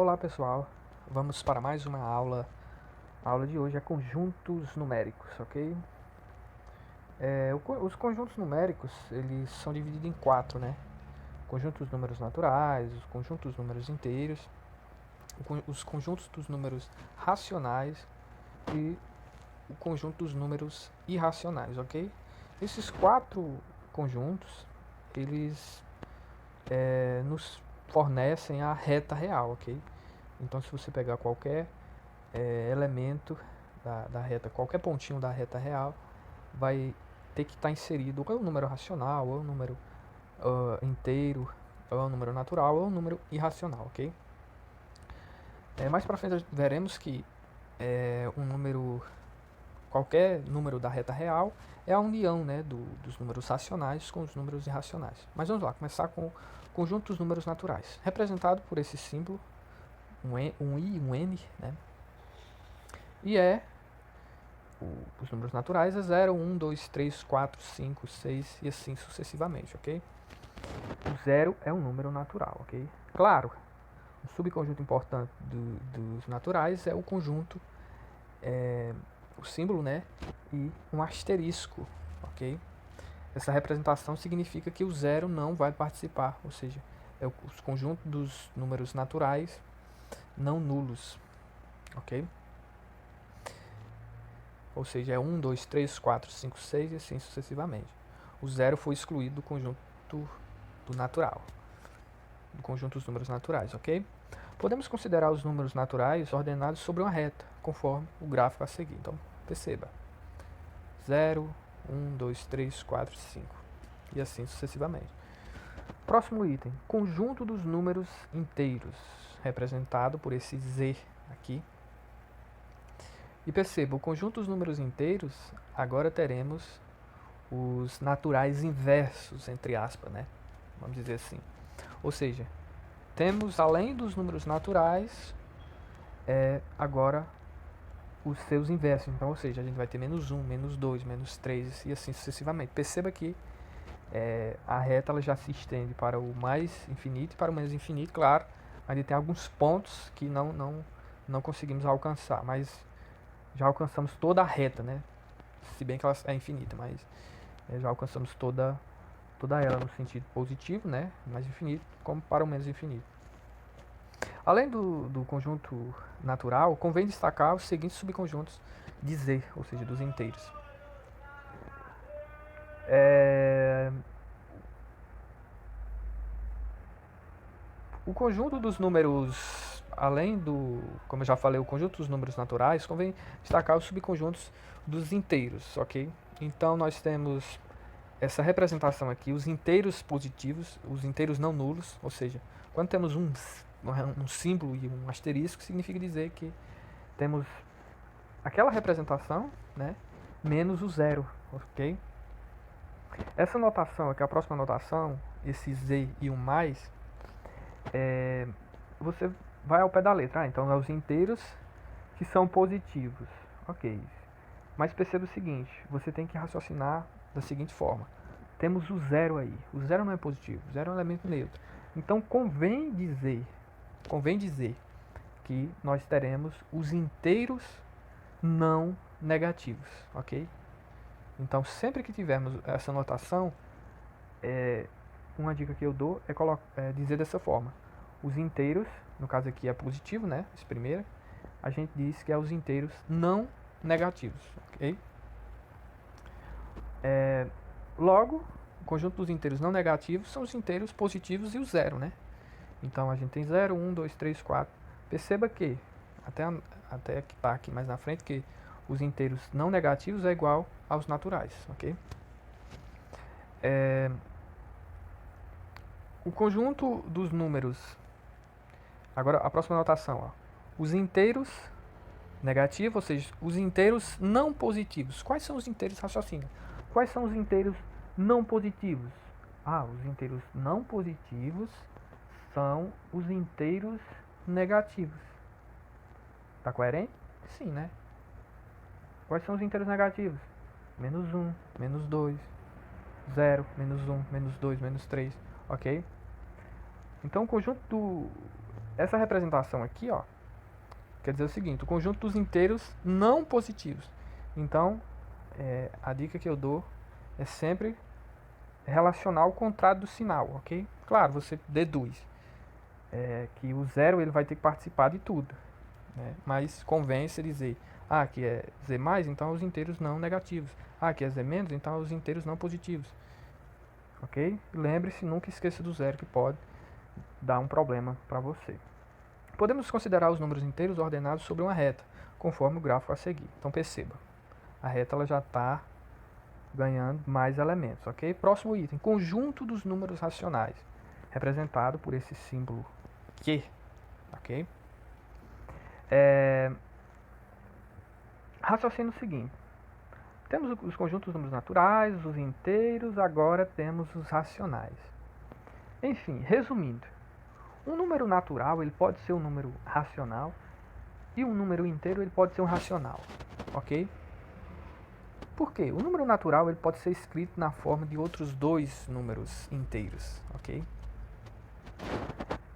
Olá pessoal, vamos para mais uma aula. A aula de hoje é conjuntos numéricos, ok? Os conjuntos numéricos eles são divididos em quatro, né? Conjuntos números naturais, os conjuntos números inteiros, os conjuntos dos números racionais e o conjunto dos números irracionais, ok? Esses quatro conjuntos eles nos fornecem a reta real, ok? Então, se você pegar qualquer elemento da reta, qualquer pontinho da reta real, vai ter que estar inserido ou um número racional, ou um número inteiro, ou um número natural, ou um número irracional, ok? Mais para frente veremos que um número, qualquer número da reta real é a união, né, dos números racionais com os números irracionais. Mas vamos lá, começar com o conjunto dos números naturais, representado por esse símbolo, um I e um N, né? E os números naturais é 0, 1, 2, 3, 4, 5, 6 e assim sucessivamente, ok? O zero é um número natural, ok? Claro, um subconjunto importante dos naturais é o conjunto, o símbolo, né? E um asterisco, ok? Essa representação significa que o zero não vai participar, ou seja, é o conjunto dos números naturais não nulos, ok? Ou seja, é 1, 2, 3, 4, 5, 6 e assim sucessivamente. O zero foi excluído do conjunto do natural, do conjunto dos números naturais, ok? Podemos considerar os números naturais ordenados sobre uma reta, conforme o gráfico a seguir. Então, perceba: 0, 1, 2, 3, 4, 5 e assim sucessivamente. Próximo item: conjunto dos números inteiros, representado por esse Z aqui. E perceba, o conjunto dos números inteiros, agora teremos os naturais inversos, entre aspas, né? Vamos dizer assim. Ou seja, temos, além dos números naturais, agora os seus inversos. Então, ou seja, a gente vai ter menos 1, menos 2, menos 3 e assim sucessivamente. Perceba que a reta ela já se estende para o mais infinito e para o menos infinito, claro. Ainda tem alguns pontos que não conseguimos alcançar, mas já alcançamos toda a reta, né? Se bem que ela é infinita, mas já alcançamos toda ela no sentido positivo, né? Mais infinito, como para o menos infinito. Além do conjunto natural, convém destacar os seguintes subconjuntos de Z, ou seja, dos inteiros. É... O conjunto dos números, além do, como eu já falei, o conjunto dos números naturais, convém destacar os subconjuntos dos inteiros, ok? Então nós temos essa representação aqui, os inteiros positivos, os inteiros não nulos, ou seja, quando temos um símbolo e um asterisco, significa dizer que temos aquela representação, né, menos o zero, ok? Essa notação aqui, a próxima notação, esse z e um mais, você vai ao pé da letra. Então, é os inteiros que são positivos, ok? Mas perceba o seguinte, você tem que raciocinar da seguinte forma. Temos o zero aí. O zero não é positivo, o zero é um elemento neutro. Então, convém dizer que nós teremos os inteiros não negativos, ok? Então, sempre que tivermos essa notação, uma dica que eu dou é dizer dessa forma: os inteiros, no caso aqui é positivo, né? Esse primeiro, a gente diz que é os inteiros não negativos, ok? Logo, o conjunto dos inteiros não negativos são os inteiros positivos e o zero, né? Então a gente tem 0, 1, 2, 3, 4. Perceba que, até que está aqui mais na frente, que os inteiros não negativos é igual aos naturais, ok? O conjunto dos números. Agora a próxima notação, ó. Os inteiros negativos, ou seja, os inteiros não positivos. Quais são os inteiros raciocínio? Quais são os inteiros não positivos? Os inteiros não positivos são os inteiros negativos. Tá coerente? Sim, né? Quais são os inteiros negativos? Menos 1, menos 2, 0, menos 1, menos 2, menos 3, ok? Então o conjunto essa representação aqui, ó, quer dizer o seguinte, o conjunto dos inteiros não positivos. Então, a dica que eu dou é sempre relacionar o contrário do sinal, ok? Claro, você deduz que o zero ele vai ter que participar de tudo, né? Mas convém se dizer, que é z+, então os inteiros não negativos. Que é z-, então os inteiros não positivos. Ok? Lembre-se, nunca esqueça do zero, que pode dar um problema para você. Podemos considerar os números inteiros ordenados sobre uma reta, conforme o gráfico a seguir. Então perceba, a reta ela já está ganhando mais elementos, ok? Próximo item, conjunto dos números racionais, representado por esse símbolo Q, ok? Raciocínio seguinte, temos os conjuntos dos números naturais, os inteiros, agora temos os racionais. Enfim, resumindo, um número natural ele pode ser um número racional e um número inteiro ele pode ser um racional, ok? Por quê? O número natural ele pode ser escrito na forma de outros dois números inteiros, ok?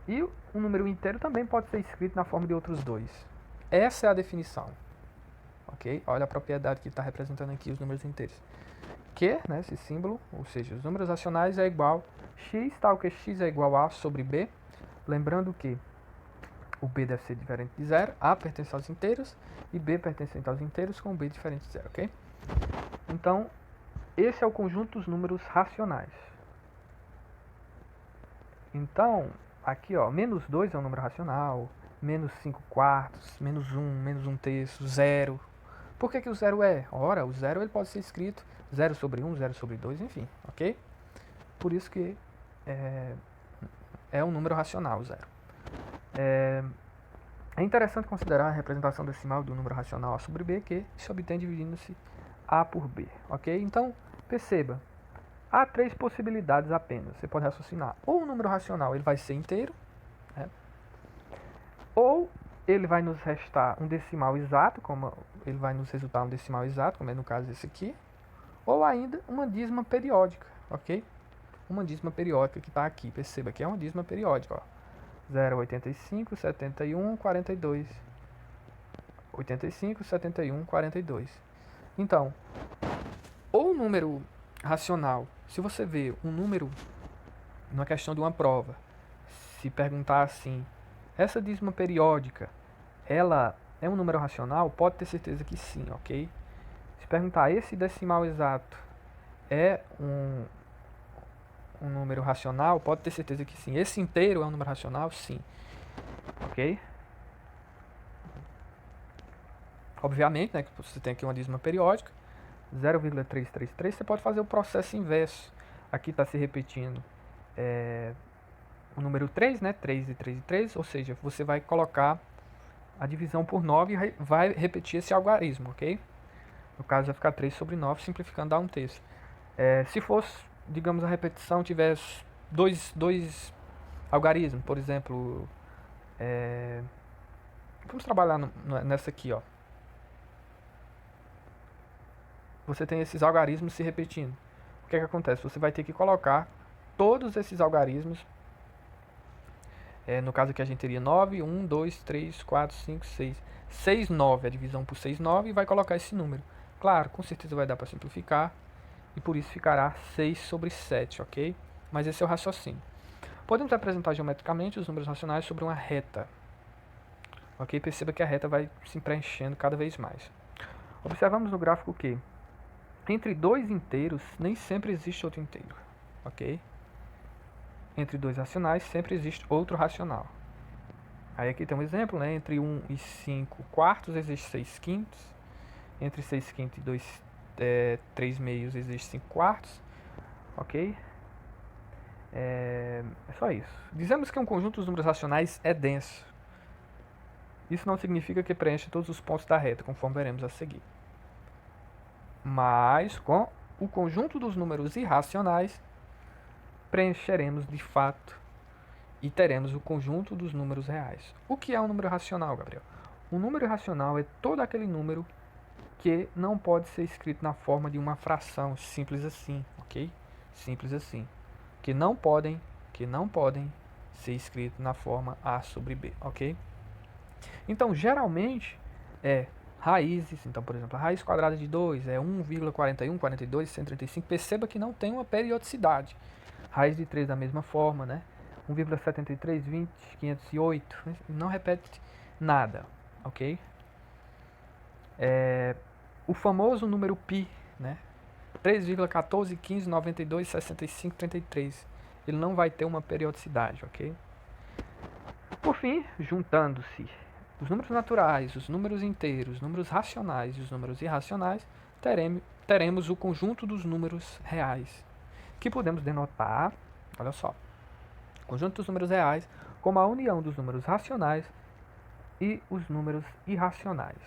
E um número inteiro também pode ser escrito na forma de outros dois. Essa é a definição, ok? Olha a propriedade que está representando aqui os números inteiros. Que, né, esse símbolo, ou seja, os números racionais é igual x, tal que x é igual a sobre b. Lembrando que o b deve ser diferente de zero, a pertence aos inteiros e b pertencente aos inteiros com b diferente de zero, ok? Então, esse é o conjunto dos números racionais. Então, aqui, ó, menos 2 é um número racional, menos 5 quartos, menos 1, menos 1 terço, 0. Por que o zero é? Ora, o zero ele pode ser escrito 0 sobre 1, 0 sobre 2, enfim, ok? Por isso que é um número racional, o zero. É interessante considerar a representação decimal do número racional A sobre B, que se obtém dividindo-se A por B, ok? Então, perceba, há três possibilidades apenas. Você pode raciocinar. Ou o número racional ele vai ser inteiro, né? Ou ele vai nos restar um decimal exato, como ele vai nos resultar um decimal exato, como é no caso desse aqui, ou ainda uma dízima periódica, ok? Uma dízima periódica que está aqui, perceba que é uma dízima periódica, ó. 0, 85, 71, 42. 85, 71, 42. Então, ou o número racional, se você vê um número numa questão de uma prova, se perguntar assim, essa dízima periódica, ela é um número racional? Pode ter certeza que sim, ok? Se perguntar, esse decimal exato é um número racional? Pode ter certeza que sim. Esse inteiro é um número racional? Sim. Ok? Obviamente, né, que você tem aqui uma dízima periódica, 0,333, você pode fazer o processo inverso. Aqui está se repetindo o número 3, né, 3 e 3 e 3, ou seja, você vai colocar a divisão por 9 e vai repetir esse algarismo, ok? No caso vai ficar 3 sobre 9, simplificando dá 1 terço. Se fosse, digamos, a repetição tivesse dois algarismos, por exemplo, vamos trabalhar nessa aqui, ó. Você tem esses algarismos se repetindo. O que é que acontece? Você vai ter que colocar todos esses algarismos. No caso aqui a gente teria 9, 1, 2, 3, 4, 5, 6. 6, 9, a divisão por 6, 9, e vai colocar esse número. Claro, com certeza vai dar para simplificar, e por isso ficará 6 sobre 7, ok? Mas esse é o raciocínio. Podemos apresentar geometricamente os números racionais sobre uma reta. Ok? Perceba que a reta vai se preenchendo cada vez mais. Observamos no gráfico que entre dois inteiros nem sempre existe outro inteiro. Ok? Entre dois racionais sempre existe outro racional. Aí aqui tem um exemplo, né? Entre 1 e 5 quartos existe 6 quintos. Entre 6 quintos e 3 meios existe 5 quartos. Ok? É só isso. Dizemos que um conjunto dos números racionais é denso. Isso não significa que preenche todos os pontos da reta, conforme veremos a seguir. Mas com o conjunto dos números irracionais, preencheremos de fato e teremos o conjunto dos números reais. O que é um número racional, Gabriel? Um número irracional é todo aquele número que não pode ser escrito na forma de uma fração, simples assim, ok? Simples assim. Que não podem ser escrito na forma A sobre B, ok? Então, geralmente, raízes. Então, por exemplo, a raiz quadrada de 2 é 1,41, 42, 135. Perceba que não tem uma periodicidade. Raiz de 3 da mesma forma, né? 1,73, 20, 508. Não repete nada, ok? O famoso número π, né? 3,14, 15, 92, 65, 33. Ele não vai ter uma periodicidade, ok? Por fim, juntando-se os números naturais, os números inteiros, os números racionais e os números irracionais, teremos o conjunto dos números reais, que podemos denotar, olha só, conjunto dos números reais como a união dos números racionais e os números irracionais.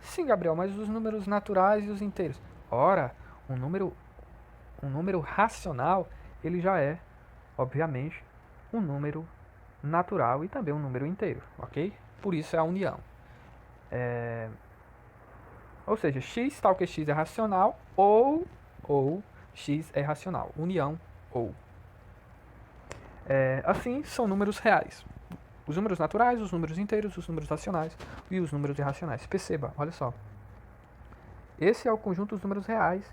Sim, Gabriel, mas os números naturais e os inteiros? Ora, um número racional, ele já é, obviamente, um número natural e também um número inteiro, ok? Por isso é a união. Ou seja, x tal que x é racional ou x é racional. União ou. Assim, são números reais. Os números naturais, os números inteiros, os números racionais e os números irracionais. Perceba, olha só. Esse é o conjunto dos números reais,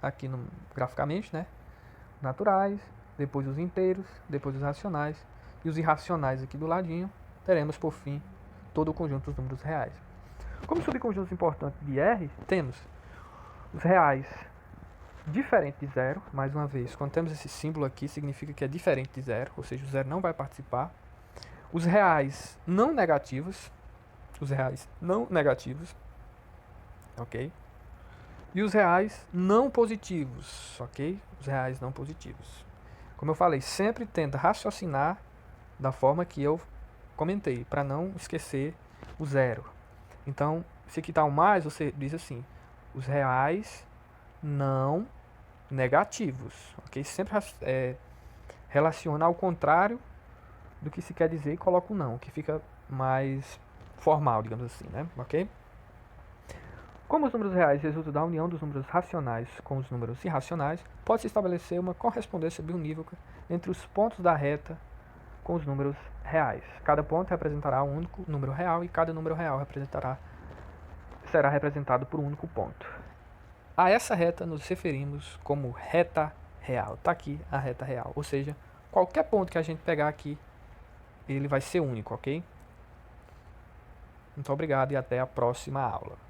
aqui graficamente, né? Naturais, depois os inteiros, depois os racionais e os irracionais aqui do ladinho. Teremos, por fim, todo o conjunto dos números reais. Como subconjuntos importantes de R, temos os reais diferente de zero. Mais uma vez, quando temos esse símbolo aqui, significa que é diferente de zero, ou seja, o zero não vai participar. Os reais não negativos, ok? E os reais não positivos, ok? Os reais não positivos. Como eu falei, sempre tenta raciocinar da forma que eu comentei, para não esquecer o zero. Então, se aqui está o mais, você diz assim, os reais não negativos, ok? Sempre relaciona ao contrário do que se quer dizer e coloca o não, que fica mais formal, digamos assim, né? Ok? Como os números reais resultam da união dos números racionais com os números irracionais, pode-se estabelecer uma correspondência biunívoca entre os pontos da reta com os números reais. Cada ponto representará um único número real e cada número real será representado por um único ponto. A essa reta nos referimos como reta real. Está aqui a reta real, ou seja, qualquer ponto que a gente pegar aqui, ele vai ser único, ok? Muito obrigado e até a próxima aula.